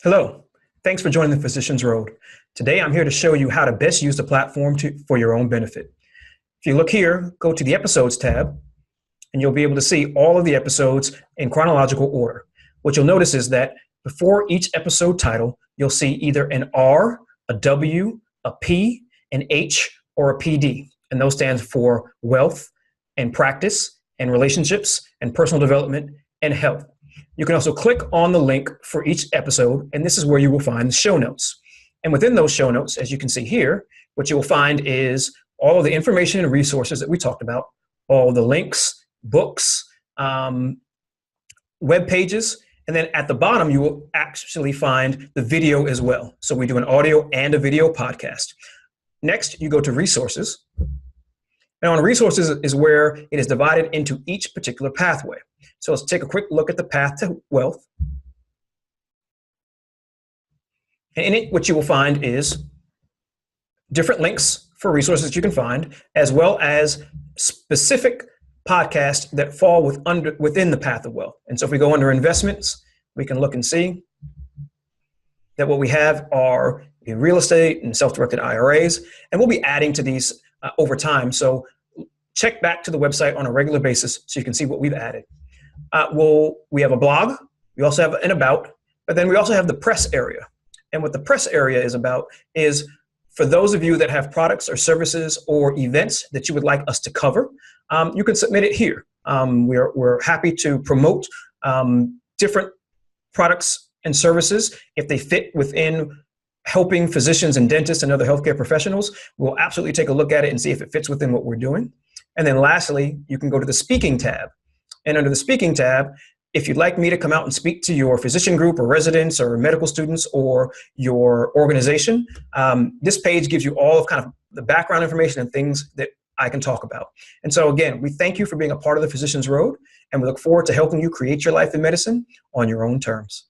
Hello, thanks for joining the Physician's Road. Today I'm here to show you how to best use the platform for your own benefit. If you look here, go to the Episodes tab, and you'll be able to see all of the episodes in chronological order. What you'll notice is that before each episode title, you'll see either an R, a W, a P, an H, or a PD. And those stand for wealth and practice and relationships and personal development and health. You can also click on the link for each episode, and this is where you will find the show notes. And within those show notes, as you can see here, what you will find is all of the information and resources that we talked about, all the links, books, web pages, and then at the bottom, you will actually find the video as well. So we do an audio and a video podcast. Next, you go to resources. And on resources is where it is divided into each particular pathway. So let's take a quick look at the path to wealth. And in it, what you will find is different links for resources you can find, as well as specific podcasts that fall within the path of wealth. And so if we go under investments, we can look and see that what we have are real estate and self-directed IRAs, and we'll be adding to these over time. So check back to the website on a regular basis so you can see what we've added. We have a blog. We also have an about, but then we also have the press area. And what the press area is about is for those of you that have products or services or events that you would like us to cover, you can submit it here. We're happy to promote different products and services if they fit within helping physicians and dentists and other healthcare professionals. We'll absolutely take a look at it and see if it fits within what we're doing. And then lastly, you can go to the speaking tab. And under the speaking tab, if you'd like me to come out and speak to your physician group or residents or medical students or your organization, this page gives you all of kind of the background information and things that I can talk about. And so again, we thank you for being a part of the Physician's Road, and we look forward to helping you create your life in medicine on your own terms.